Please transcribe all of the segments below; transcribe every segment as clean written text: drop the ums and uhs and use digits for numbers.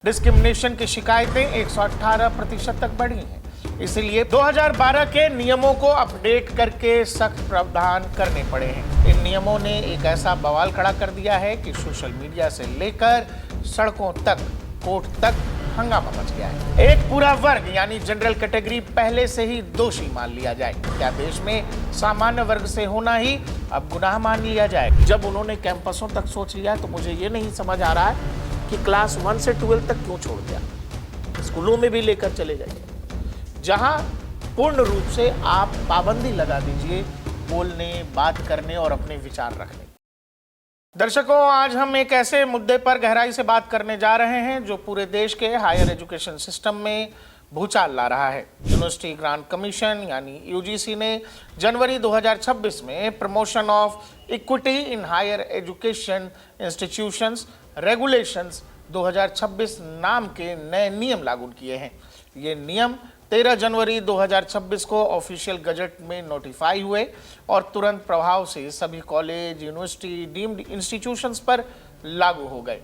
Discrimination की शिकायतें 118% तक बढ़ी हैं। इसलिए 2012 के नियमों को अपडेट करके सख्त प्रावधान करने पड़े हैं। इन नियमों ने एक ऐसा बवाल खड़ा कर दिया है कि सोशल मीडिया से लेकर सड़कों तक, कोर्ट तक हंगामा मच गया है। एक पूरा वर्ग यानी जनरल कैटेगरी पहले से ही दोषी मान लिया जाए। क्या देश में सामान्य वर्ग से होना ही अब गुनाह मान लिया जाए? जब उन्होंने कैंपसों तक सोच लिया तो मुझे ये नहीं समझ आ रहा है कि क्लास 1 से 12 तक क्यों छोड़ दिया। स्कूलों में भी लेकर चले जाइए, जहां पूर्ण रूप से आप पाबंदी लगा दीजिए बोलने, बात करने और अपने विचार रखने। दर्शकों, आज हम एक ऐसे मुद्दे पर गहराई से बात करने जा रहे हैं जो पूरे देश के हायर एजुकेशन सिस्टम में भूचाल ला रहा है। यूनिवर्सिटी ग्रांट कमीशन यानी यूजीसी ने जनवरी 2026 में promotion of equity in higher education institutions regulations 2026 नाम के नए नियम लागू किए हैं। ये नियम 13 जनवरी 2026 को ऑफिशियल गजट में नोटिफाई हुए और तुरंत प्रभाव से सभी कॉलेज, यूनिवर्सिटी, डीम्ड इंस्टीट्यूशंस पर लागू हो गए।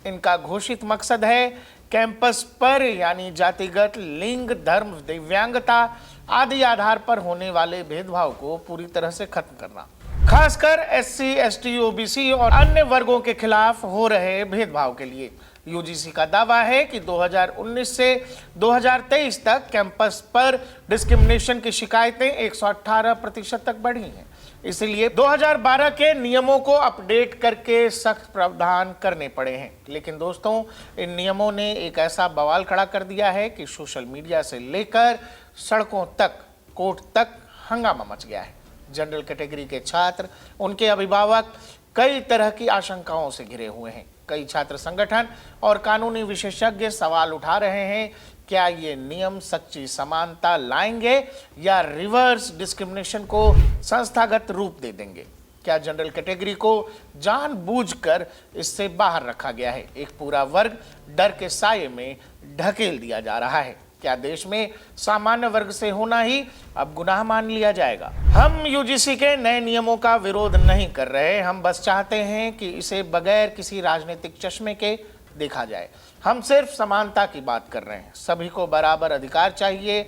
इनका घोषित मकसद है कैंपस पर यानी जातिगत, लिंग, धर्म, दिव्यांगता आदि आधार पर होने वाले भेदभाव को पूरी तरह से खत्म करना, खासकर एससी, एसटी, ओबीसी और अन्य वर्गों के खिलाफ हो रहे भेदभाव के लिए। यूजीसी का दावा है कि 2019 से 2023 तक कैंपस पर डिस्क्रिमिनेशन की शिकायतें 118% तक बढ़ी हैं। इसलिए 2012 के नियमों को अपडेट करके सख्त प्रावधान करने पड़े हैं। लेकिन दोस्तों, इन नियमों ने एक ऐसा बवाल खड़ा कर दिया है कि सोशल मीडिया से लेकर सड़कों तक, कोर्ट तक हंगामा मच गया है। जनरल कैटेगरी के छात्र, उनके अभिभावक कई तरह की आशंकाओं से घिरे हुए हैं। कई छात्र संगठन और कानूनी विशेषज्ञ सवाल उठा रहे हैं, क्या ये नियम सच्ची समानता लाएंगे या रिवर्स डिस्क्रिमिनेशन को संस्थागत रूप दे देंगे? क्या जनरल कैटेगरी को जानबूझकर इससे बाहर रखा गया है? एक पूरा वर्ग डर के साये में ढकेल दिया जा रहा है। क्या देश में सामान्य वर्ग से होना ही अब गुनाह मान लिया जाएगा? हम यूजीसी के नए नियमों का विरोध नहीं कर रहे, हम बस चाहते हैं कि इसे बगैर किसी राजनीतिक चश्मे के देखा जाए। हम सिर्फ समानता की बात कर रहे हैं। सभी को बराबर अधिकार चाहिए,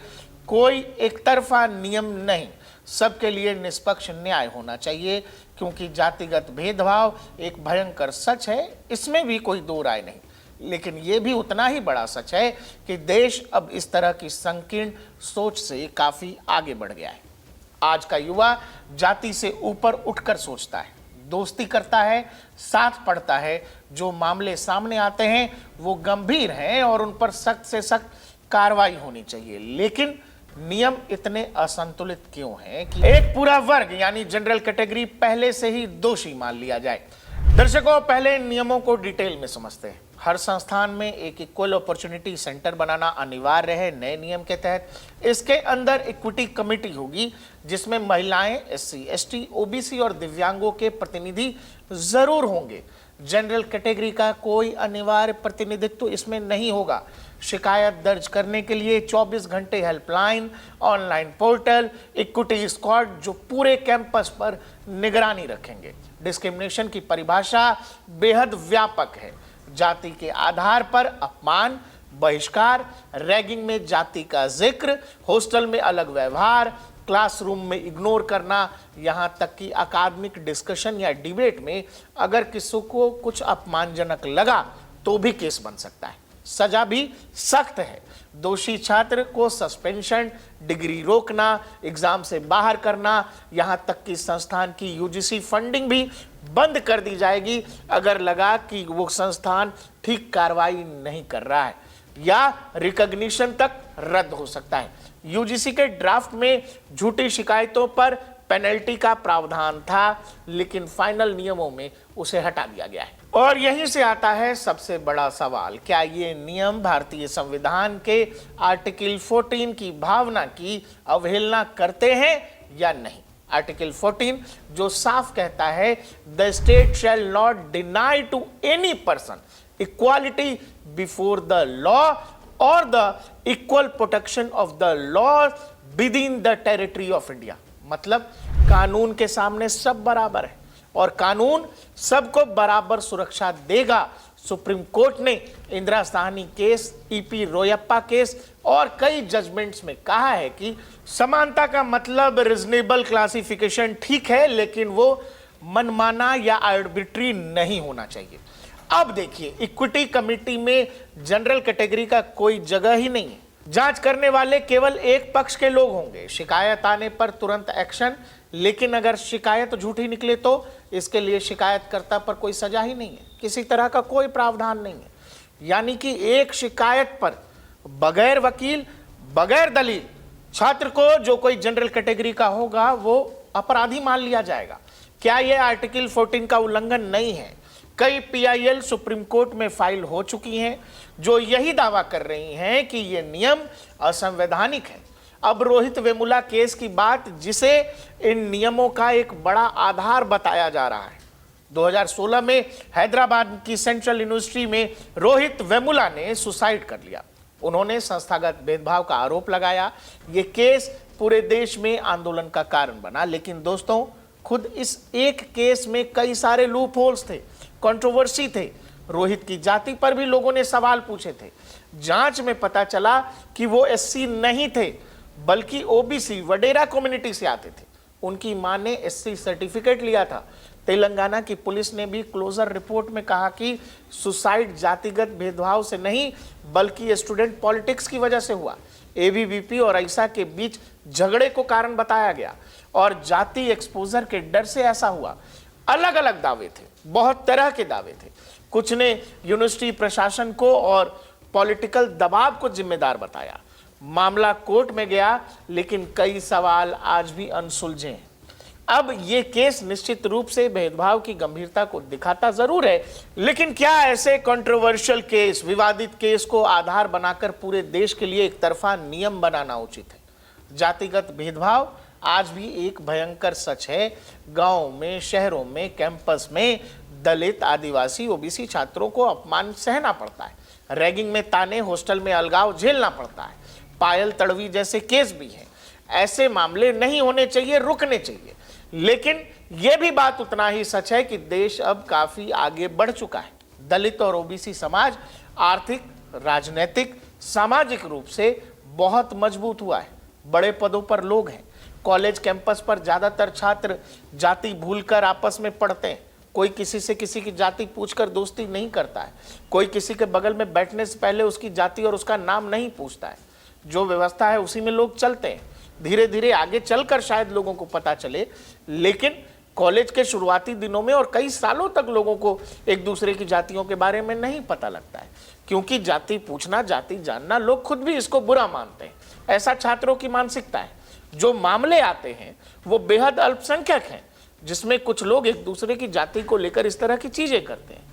कोई एक तरफा नियम नहीं, सबके लिए निष्पक्ष न्याय होना चाहिए। क्योंकि जातिगत भेदभाव एक भयंकर सच है, इसमें भी कोई दो राय नहीं। लेकिन यह भी उतना ही बड़ा सच है कि देश अब इस तरह की संकीर्ण सोच से काफी आगे बढ़ गया है। आज का युवा जाति से ऊपर उठकर सोचता है, दोस्ती करता है, साथ पढ़ता है। जो मामले सामने आते हैं वो गंभीर हैं और उन पर सख्त से सख्त कार्रवाई होनी चाहिए। लेकिन नियम इतने असंतुलित क्यों हैं कि एक पूरा वर्ग यानी जनरल कैटेगरी पहले से ही दोषी मान लिया जाए? दर्शकों, पहले नियमों को डिटेल में समझते हैं। हर संस्थान में एक इक्वल अपॉर्चुनिटी सेंटर बनाना अनिवार्य है नए नियम के तहत। इसके अंदर इक्विटी कमेटी होगी जिसमें महिलाएं, एससी, एसटी, ओबीसी और दिव्यांगों के प्रतिनिधि जरूर होंगे। जनरल कैटेगरी का कोई अनिवार्य प्रतिनिधित्व इसमें नहीं होगा। शिकायत दर्ज करने के लिए 24 घंटे helpline, online portal, equity squad जो पूरे कैंपस पर निगरानी रखेंगे। डिस्क्रिमिनेशन की परिभाषा बेहद व्यापक है। जाति के आधार पर अपमान, बहिष्कार, रैगिंग में जाति का जिक्र, हॉस्टल में अलग व्यवहार, क्लासरूम में इग्नोर करना, यहाँ तक कि अकादमिक डिस्कशन या डिबेट में अगर किसी को कुछ अपमानजनक लगा तो भी केस बन सकता है। सजा भी सख्त है। दोषी छात्र को सस्पेंशन, डिग्री रोकना, एग्जाम से बाहर करना, यहाँ तक कि संस्थान की यूजीसी फंडिंग भी बंद कर दी जाएगी अगर लगा कि वो संस्थान ठीक कार्रवाई नहीं कर रहा है, या रिकॉग्निशन तक रद्द हो सकता है। यूजीसी के ड्राफ्ट में झूठी शिकायतों पर पेनल्टी का प्रावधान था, लेकिन फाइनल नियमों में उसे हटा दिया गया है। और यहीं से आता है सबसे बड़ा सवाल, क्या ये नियम भारतीय संविधान के आर्टिकल 14 की भावना की अवहेलना करते हैं या नहीं? आर्टिकल 14 जो साफ कहता है, the state shall not deny to any person equality before the law और the equal protection of the law within the territory of India. मतलब कानून के सामने सब बराबर है और कानून सबको बराबर सुरक्षा देगा, सुप्रीम कोर्ट ने Indira Sawhney case, EP Royappa case और कई जजमेंट्स में कहा है कि समानता का मतलब रीजनेबल क्लासिफिकेशन ठीक है, लेकिन वो मनमाना या आर्बिट्री नहीं होना चाहिए। अब देखिए, इक्विटी कमेटी में जनरल कैटेगरी का कोई जगह ही नहीं है। जांच करने वाले केवल एक पक्ष के लोग होंगे। शिकायत आने पर तुरंत एक्शन, लेकिन अगर शिकायत झूठी निकले तो इसके लिए शिकायतकर्ता पर कोई सजा ही नहीं है, किसी तरह का कोई प्रावधान नहीं है। यानी कि एक शिकायत पर बगैर वकील, बगैर दलील छात्र को जो कोई जनरल कैटेगरी का होगा वो अपराधी मान लिया जाएगा। क्या यह आर्टिकल 14 का उल्लंघन नहीं है? कई पीआईएल सुप्रीम कोर्ट में फाइल हो चुकी हैं जो यही दावा कर रही हैं कि यह नियम असंवैधानिक है। अब रोहित वेमुला केस की बात, जिसे इन नियमों का एक बड़ा आधार बताया जा रहा है। 2016 में हैदराबाद की सेंट्रल यूनिवर्सिटी में रोहित वेमुला ने सुसाइड कर लिया। उन्होंने संस्थागत भेदभाव का आरोप लगाया। ये केस पूरे देश में आंदोलन का कारण बना। लेकिन दोस्तों, खुद इस एक केस में कई सारे लूप होल्स थे, कंट्रोवर्सी थे। रोहित की जाति पर भी लोगों ने सवाल पूछे थे। जांच में पता चला कि वो एससी नहीं थे, बल्कि ओबीसी वडेरा कम्युनिटी से आते थे। उनकी मां ने एससी सर्टिफिकेट लिया था। तेलंगाना की पुलिस ने भी क्लोजर रिपोर्ट में कहा कि सुसाइड जातिगत भेदभाव से नहीं, बल्कि स्टूडेंट पॉलिटिक्स की वजह से हुआ। एबीवीपी और ईसा के बीच झगड़े को कारण बताया गया और जाति एक्सपोजर के डर से ऐसा हुआ। अलग अलग दावे थे, बहुत तरह के दावे थे। कुछ ने यूनिवर्सिटी प्रशासन को और पॉलिटिकल दबाव को जिम्मेदार बताया। मामला कोर्ट में गया, लेकिन कई सवाल आज भी अनसुलझे हैं। अब ये केस निश्चित रूप से भेदभाव की गंभीरता को दिखाता जरूर है, लेकिन क्या ऐसे कंट्रोवर्शियल केस, विवादित केस को आधार बनाकर पूरे देश के लिए एक तरफा नियम बनाना उचित है? जातिगत भेदभाव आज भी एक भयंकर सच है। गांव में, शहरों में, कैंपस में दलित, आदिवासी, ओबीसी छात्रों को अपमान सहना पड़ता है। रैगिंग में ताने, हॉस्टल में अलगाव झेलना पड़ता है। पायल तड़वी जैसे केस भी हैं। ऐसे मामले नहीं होने चाहिए, रुकने चाहिए। लेकिन यह भी बात उतना ही सच है कि देश अब काफी आगे बढ़ चुका है। दलित और ओबीसी समाज आर्थिक, राजनीतिक, सामाजिक रूप से बहुत मजबूत हुआ है। बड़े पदों पर लोग हैं। कॉलेज कैंपस पर ज्यादातर छात्र जाति भूलकर आपस में पढ़ते हैं। कोई किसी से किसी की जाति पूछकर दोस्ती नहीं करता है। कोई किसी के बगल में बैठने से पहले उसकी जाति और उसका नाम नहीं पूछता है। जो व्यवस्था है उसी में लोग चलते हैं। धीरे धीरे आगे चलकर शायद लोगों को पता चले, लेकिन कॉलेज के शुरुआती दिनों में और कई सालों तक लोगों को एक दूसरे की जातियों के बारे में नहीं पता लगता है, क्योंकि जाति पूछना, जाति जानना, लोग खुद भी इसको बुरा मानते हैं। ऐसा छात्रों की मानसिकता है। जो मामले आते हैं वो बेहद अल्पसंख्यक हैं, जिसमें कुछ लोग एक दूसरे की जाति को लेकर इस तरह की चीजें करते हैं।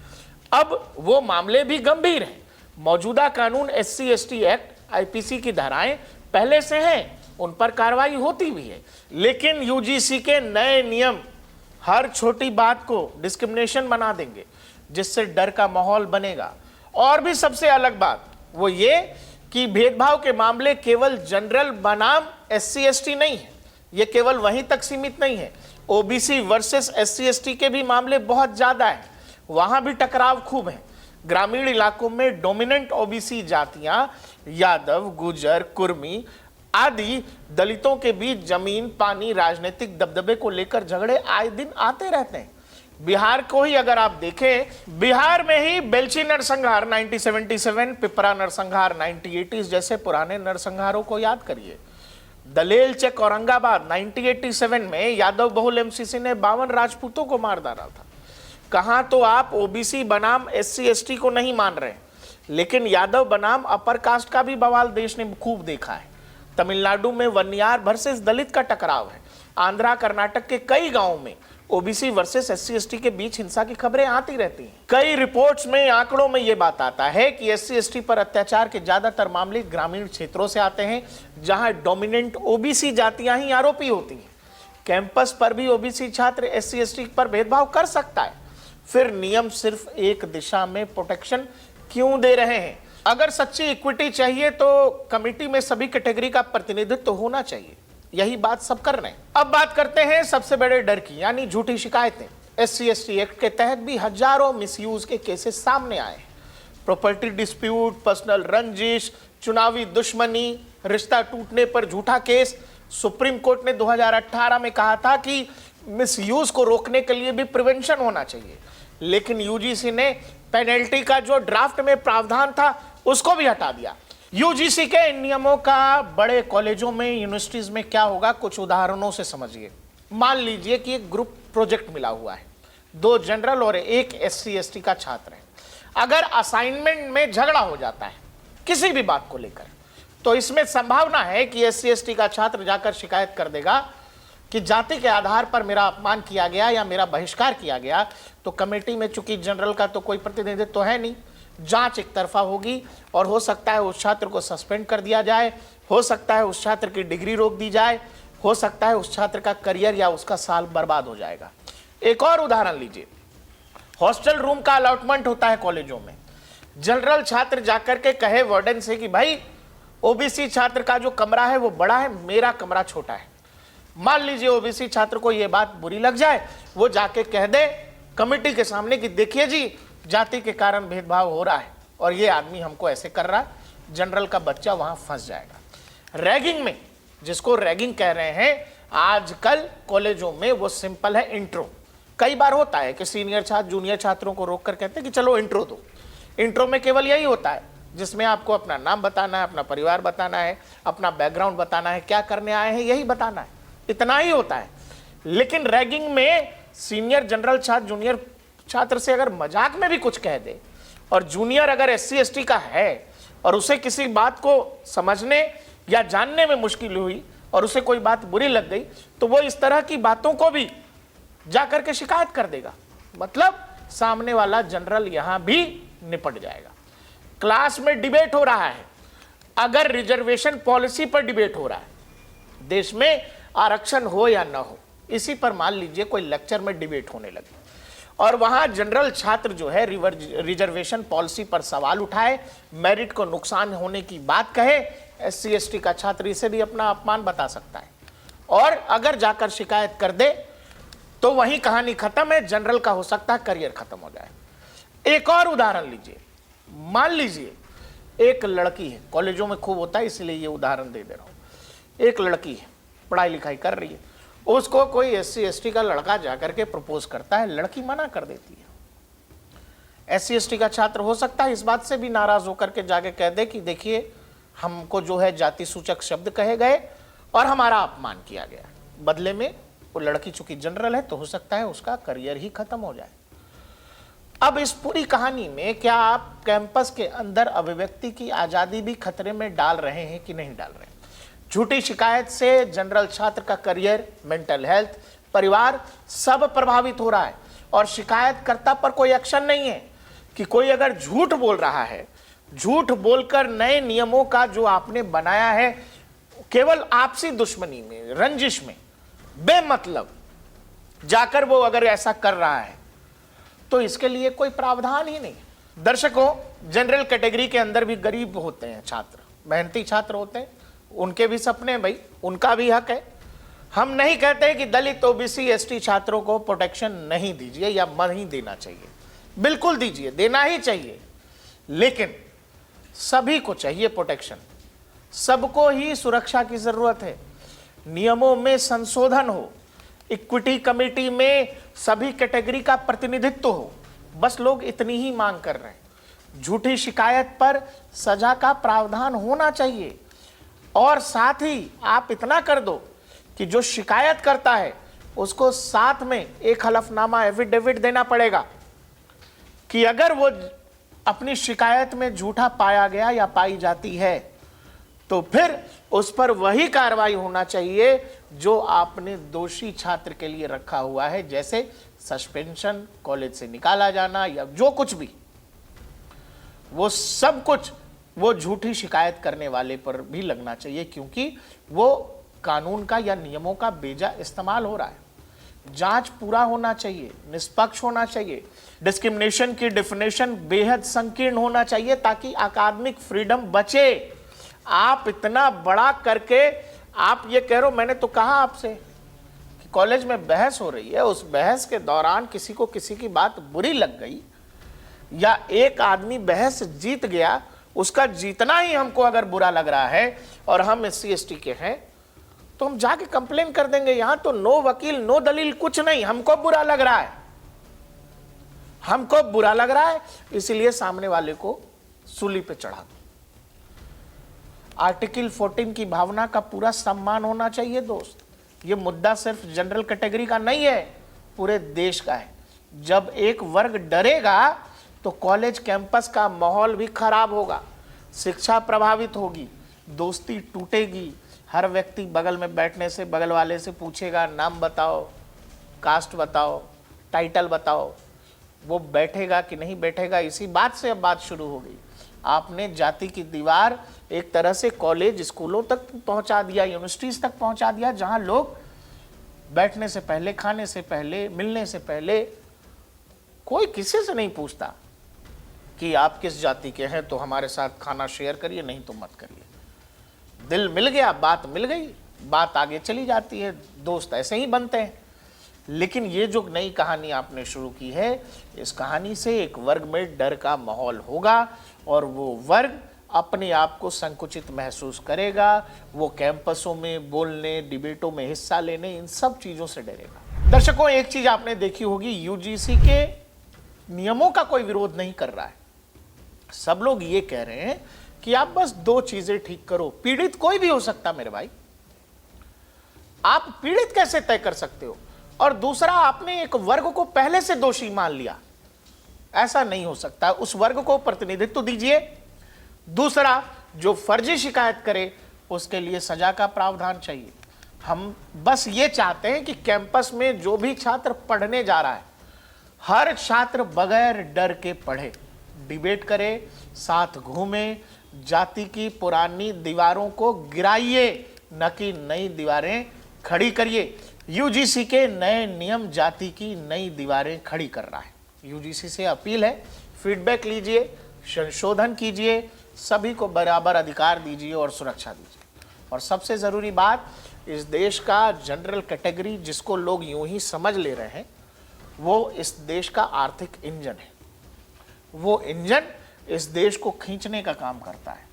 अब वो मामले भी गंभीर हैं। मौजूदा कानून SC/ST एक्ट, IPC की धाराएं पहले से हैं, उन पर कार्रवाई होती भी है। लेकिन UGC के नए नियम हर छोटी बात को डिस्क्रिमिनेशन बना देंगे, जिससे डर का माहौल बनेगा। और भी सबसे अलग बात वो ये कि भेदभाव के मामले केवल जनरल बनाम SC/ST नहीं है। ये केवल वहीं तक सीमित नहीं है। OBC वर्सेस SC/ST के भी मामले बहुत ज्यादा हैं। वहां भी टकराव खूब है। ग्रामीण इलाकों में डोमिनेंट OBC जातियां, यादव, गुजर, कुर्मी आदि दलितों के बीच जमीन, पानी, राजनीतिक दबदबे को लेकर झगड़े आए दिन आते रहते हैं। बिहार को ही अगर आप देखें, बिहार में ही बेलची नरसंहार 1977, पिपरा नरसंहार 1980 जैसे पुराने नरसंहारों को याद करिए। दलेल चेक औरंगाबाद 1987 में यादव बहुल MCC ने 52 राजपूतों को मार डाला था। कहां तो आप OBC बनाम SC/ST को नहीं मान रहे, लेकिन यादव बनाम अपर कास्ट का भी बवाल देश ने खूब देखा है। तमिलनाडु में वन्यार वर्सेस दलित का टकराव है। आंध्रा, कर्नाटक के कई गांवों में OBC वर्सेस SC/ST के बीच हिंसा की खबरें आती रहती हैं। कई रिपोर्ट्स में, आंकड़ों में यह बात आता है कि SC/ST पर अत्याचार के ज्यादातर मामले ग्रामीण क्षेत्रों से आते हैं, जहां डोमिनेंट OBC जातियां ही आरोपी होती हैं। कैंपस पर भी OBC छात्र SC/ST पर भेदभाव कर सकता है। फिर नियम सिर्फ एक दिशा में प्रोटेक्शन क्यों दे रहे हैं? अगर सच्ची इक्विटी चाहिए तो कमेटी में सभी कैटेगरी का प्रतिनिधित्व तो होना चाहिए। यही बात सब कर रहे हैं। अब बात करते हैं सबसे बड़े डर की, यानी झूठी शिकायतें। SC/ST एक्ट के तहत भी हजारों मिसयूज के केसेस सामने आए हैं। प्रॉपर्टी डिस्प्यूट, पर्सनल रंजिश, चुनावी दुश्मनी, रिश्ता टूटने पर झूठा केस। सुप्रीम कोर्ट ने 2018 में कहा था कि मिसयूज को रोकने के लिए भी प्रिवेंशन होना चाहिए, लेकिन यूजीसी ने पेनल्टी का जो ड्राफ्ट में प्रावधान था उसको भी हटा दिया। यूजीसी के इन नियमों का बड़े कॉलेजों में, यूनिवर्सिटीज में क्या होगा, कुछ उदाहरणों से समझिए। मान लीजिए कि एक ग्रुप प्रोजेक्ट मिला हुआ है, 2 जनरल और एक SC ST का छात्र है। अगर असाइनमेंट में झगड़ा हो जाता है किसी भी बात को लेकर, तो इसमें संभावना है कि SC ST का छात्र जाकर शिकायत कर देगा कि जाति के आधार पर मेरा अपमान किया गया या मेरा बहिष्कार किया गया। तो कमेटी में चूंकि जनरल का तो कोई प्रतिनिधित्व तो है नहीं, जांच एक तरफा होगी और हो सकता है उस छात्र को सस्पेंड कर दिया जाए, हो सकता है उस छात्र की डिग्री रोक दी जाए, हो सकता है उस छात्र का करियर या उसका साल बर्बाद हो जाएगा। एक और उदाहरण लीजिए, हॉस्टल रूम का अलॉटमेंट होता है कॉलेजों में। जनरल छात्र जाकर के कहे वार्डन से कि भाई ओबीसी छात्र का जो कमरा है वो बड़ा है, मेरा कमरा छोटा है। मान लीजिए ओबीसी छात्र को ये बात बुरी लग जाए, वो जाके कह दे कमेटी के सामने कि देखिए जी, जाति के कारण भेदभाव हो रहा है और ये आदमी हमको ऐसे कर रहा है। जनरल का बच्चा वहां फंस जाएगा। रैगिंग में, जिसको रैगिंग कह रहे हैं आजकल कॉलेजों में, वो सिंपल है इंट्रो। कई बार होता है कि सीनियर छात्र जूनियर छात्रों को रोक कर कहते हैं कि चलो इंट्रो दो। इंट्रो में केवल यही होता है जिसमें आपको अपना नाम बताना है, अपना परिवार बताना है, अपना बैकग्राउंड बताना है, क्या करने आए हैं यही बताना है, इतना ही होता है। लेकिन रैगिंग में सीनियर जनरल छात्र जूनियर छात्र से अगर मजाक में भी कुछ कह दे और जूनियर अगर SC ST का है और उसे किसी बात को समझने या जानने में मुश्किल हुई और उसे कोई बात बुरी लग गई, तो वो इस तरह की बातों को भी जाकर के शिकायत कर देगा। मतलब सामने वाला जनरल यहां भी निपट जाएगा। क्लास में डिबेट हो रहा है, अगर रिजर्वेशन पॉलिसी पर डिबेट हो रहा है, देश में आरक्षण हो या ना हो, इसी पर मान लीजिए कोई लेक्चर में डिबेट होने लगी और वहां जनरल छात्र जो है रिजर्वेशन पॉलिसी पर सवाल उठाए, मेरिट को नुकसान होने की बात कहे, SC ST का छात्र इसे भी अपना अपमान बता सकता है और अगर जाकर शिकायत कर दे तो वही कहानी खत्म है। जनरल का हो सकता है करियर खत्म हो जाए। एक और उदाहरण लीजिए, मान लीजिए एक लड़की है, कॉलेजों में खूब होता है इसलिए ये उदाहरण दे रहा हूं। एक लड़की है, पढ़ाई लिखाई कर रही है, उसको कोई SC ST का लड़का जाकर के प्रपोज करता है, लड़की मना कर देती है। SC ST का छात्र हो सकता है इस बात से भी नाराज होकर के जाके कह दे कि देखिए हमको जो है जाति सूचक शब्द कहे गए और हमारा अपमान किया गया। बदले में वो लड़की चूंकि जनरल है तो हो सकता है उसका करियर ही खत्म हो जाए। अब इस पूरी कहानी में क्या आप कैंपस के अंदर अभिव्यक्ति की आजादी भी खतरे में डाल रहे हैं कि नहीं डाल रहे हैं? झूठी शिकायत से जनरल छात्र का करियर, मेंटल हेल्थ, परिवार सब प्रभावित हो रहा है और शिकायतकर्ता पर कोई एक्शन नहीं है कि कोई अगर झूठ बोल रहा है, झूठ बोलकर नए नियमों का जो आपने बनाया है केवल आपसी दुश्मनी में, रंजिश में, बेमतलब जाकर वो अगर ऐसा कर रहा है तो इसके लिए कोई प्रावधान ही नहीं। दर्शकों, जनरल कैटेगरी के अंदर भी गरीब होते हैं छात्र, मेहनती छात्र होते हैं, उनके भी सपने, भाई उनका भी हक है। हम नहीं कहते कि दलित OBC ST छात्रों को प्रोटेक्शन नहीं दीजिए या नहीं देना चाहिए, बिल्कुल दीजिए, देना ही चाहिए, लेकिन सभी को चाहिए प्रोटेक्शन, सबको ही सुरक्षा की जरूरत है। नियमों में संशोधन हो, इक्विटी कमेटी में सभी कैटेगरी का प्रतिनिधित्व हो, बस लोग इतनी ही मांग कर रहे हैं। झूठी शिकायत पर सजा का प्रावधान होना चाहिए और साथ ही आप इतना कर दो कि जो शिकायत करता है उसको साथ में एक हलफनामा, एफिडेविट देना पड़ेगा कि अगर वो अपनी शिकायत में झूठा पाया गया या पाई जाती है तो फिर उस पर वही कार्रवाई होना चाहिए जो आपने दोषी छात्र के लिए रखा हुआ है, जैसे सस्पेंशन, कॉलेज से निकाला जाना या जो कुछ भी, वो सब कुछ वो झूठी शिकायत करने वाले पर भी लगना चाहिए, क्योंकि वो कानून का या नियमों का बेजा इस्तेमाल हो रहा है। जांच पूरा होना चाहिए, निष्पक्ष होना चाहिए, डिस्क्रिमिनेशन की डेफिनेशन बेहद संकीर्ण होना चाहिए ताकि अकादमिक फ्रीडम बचे। आप इतना बड़ा करके आप ये कह रहे हो, मैंने तो कहा आपसे कि कॉलेज में बहस हो रही है, उस बहस के दौरान किसी को किसी की बात बुरी लग गई, या एक आदमी बहस जीत गया, उसका जीतना ही हमको अगर बुरा लग रहा है और हम SC ST के हैं तो हम जाके कंप्लेन कर देंगे। यहां तो नो वकील नो दलील कुछ नहीं, हमको बुरा लग रहा है, हमको बुरा लग रहा है, इसलिए सामने वाले को सूली पे चढ़ा दो। आर्टिकल 14 की भावना का पूरा सम्मान होना चाहिए दोस्त। ये मुद्दा सिर्फ जनरल कैटेगरी का नहीं है, पूरे देश का है। जब एक वर्ग डरेगा तो कॉलेज कैंपस का माहौल भी खराब होगा, शिक्षा प्रभावित होगी, दोस्ती टूटेगी। हर व्यक्ति बगल में बैठने से बगल वाले से पूछेगा नाम बताओ, कास्ट बताओ, टाइटल बताओ। वो बैठेगा कि नहीं बैठेगा, इसी बात से अब बात शुरू हो गई। आपने जाति की दीवार एक तरह से कॉलेज स्कूलों तक पहुंचा दिया, यूनिवर्सिटीज तक पहुंचा दिया, जहां लोग बैठने से पहले, खाने से पहले, मिलने से पहले कोई किसी से नहीं पूछता कि आप किस जाति के हैं तो हमारे साथ खाना शेयर करिए, नहीं तो मत करिए। दिल मिल गया, बात मिल गई, बात आगे चली जाती है, दोस्त ऐसे ही बनते हैं। लेकिन ये जो नई कहानी आपने शुरू की है, इस कहानी से एक वर्ग में डर का माहौल होगा और वो वर्ग अपने आप को संकुचित महसूस करेगा। वो कैंपसों में बोलने, डिबेटों में हिस्सा लेने, इन सब चीज़ों से डरेगा। दर्शकों, एक चीज़ आपने देखी होगी, UGC के नियमों का कोई विरोध नहीं कर रहा है। सब लोग ये कह रहे हैं कि आप बस 2 चीजें ठीक करो। पीड़ित कोई भी हो सकता मेरे भाई, आप पीड़ित कैसे तय कर सकते हो? और दूसरा, आपने एक वर्ग को पहले से दोषी मान लिया, ऐसा नहीं हो सकता। उस वर्ग को प्रतिनिधित्व दीजिए। दूसरा, जो फर्जी शिकायत करे उसके लिए सजा का प्रावधान चाहिए। हम बस ये चाहते हैं कि कैंपस में जो भी छात्र पढ़ने जा रहा है, हर छात्र बगैर डर के पढ़े, डिबेट करे, साथ घूमे, जाति की पुरानी दीवारों को गिराइए, न कि नई दीवारें खड़ी करिए। UGC के नए नियम जाति की नई दीवारें खड़ी कर रहा है। UGC से अपील है, फीडबैक लीजिए, संशोधन कीजिए, सभी को बराबर अधिकार दीजिए और सुरक्षा दीजिए। और सबसे ज़रूरी बात, इस देश का जनरल कैटेगरी जिसको लोग यूं ही समझ ले रहे हैं, वो इस देश का आर्थिक इंजन है। वो इंजन इस देश को खींचने का काम करता है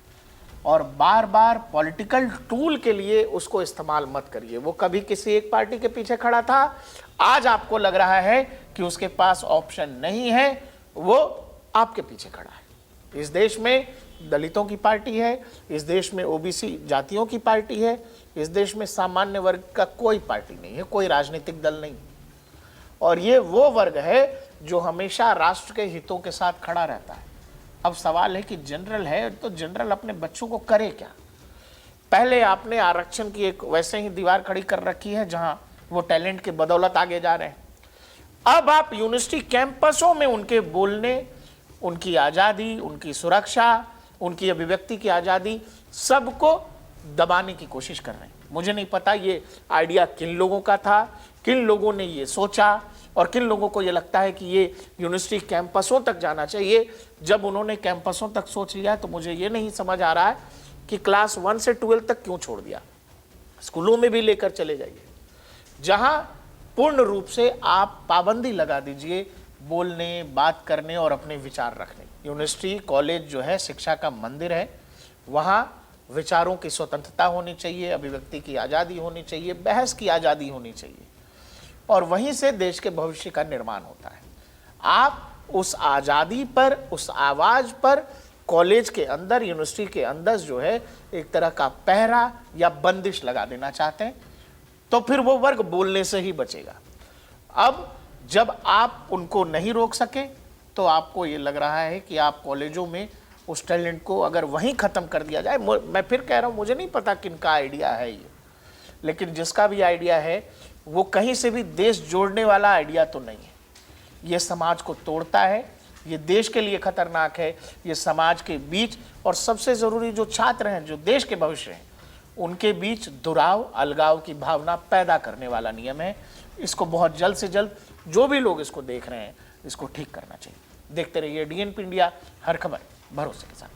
और बार बार पॉलिटिकल टूल के लिए उसको इस्तेमाल मत करिए। वो कभी किसी एक पार्टी के पीछे खड़ा था, आज आपको लग रहा है कि उसके पास ऑप्शन नहीं है, वो आपके पीछे खड़ा है। इस देश में दलितों की पार्टी है, इस देश में OBC जातियों की पार्टी है, इस देश में सामान्य वर्ग का कोई पार्टी नहीं है, कोई राजनीतिक दल नहीं। और ये वो वर्ग है जो हमेशा राष्ट्र के हितों के साथ खड़ा रहता है। अब सवाल है कि जनरल है तो जनरल अपने बच्चों को करे क्या? पहले आपने आरक्षण की एक वैसे ही दीवार खड़ी कर रखी है जहां वो टैलेंट के बदौलत आगे जा रहे हैं। अब आप यूनिवर्सिटी कैंपसों में उनके बोलने, उनकी आज़ादी, उनकी सुरक्षा, उनकी अभिव्यक्ति की आज़ादी, सबको दबाने की कोशिश कर रहे हैं। मुझे नहीं पता ये आइडिया किन लोगों का था, किन लोगों ने ये सोचा और किन लोगों को ये लगता है कि ये यूनिवर्सिटी कैंपसों तक जाना चाहिए। जब उन्होंने कैंपसों तक सोच लिया तो मुझे ये नहीं समझ आ रहा है कि क्लास 1 से 12 तक क्यों छोड़ दिया, स्कूलों में भी लेकर चले जाइए, जहां पूर्ण रूप से आप पाबंदी लगा दीजिए बोलने, बात करने और अपने विचार रखने। यूनिवर्सिटी कॉलेज जो है शिक्षा का मंदिर है, वहाँ विचारों की स्वतंत्रता होनी चाहिए, अभिव्यक्ति की आज़ादी होनी चाहिए, बहस की आज़ादी होनी चाहिए और वहीं से देश के भविष्य का निर्माण होता है। आप उस आज़ादी पर, उस आवाज़ पर कॉलेज के अंदर, यूनिवर्सिटी के अंदर जो है एक तरह का पहरा या बंदिश लगा देना चाहते हैं, तो फिर वो वर्ग बोलने से ही बचेगा। अब जब आप उनको नहीं रोक सके तो आपको ये लग रहा है कि आप कॉलेजों में उस टैलेंट को अगर वहीं ख़त्म कर दिया जाए। मैं फिर कह रहा हूँ, मुझे नहीं पता किन का आइडिया है ये, लेकिन जिसका भी आइडिया है वो कहीं से भी देश जोड़ने वाला आइडिया तो नहीं है। ये समाज को तोड़ता है, ये देश के लिए खतरनाक है, ये समाज के बीच और सबसे ज़रूरी जो छात्र हैं, जो देश के भविष्य हैं, उनके बीच दुराव, अलगाव की भावना पैदा करने वाला नियम है। इसको बहुत जल्द से जल्द जो भी लोग इसको देख रहे हैं, इसको ठीक करना चाहिए। देखते रहिए DNP इंडिया, हर खबर भरोसे के साथ।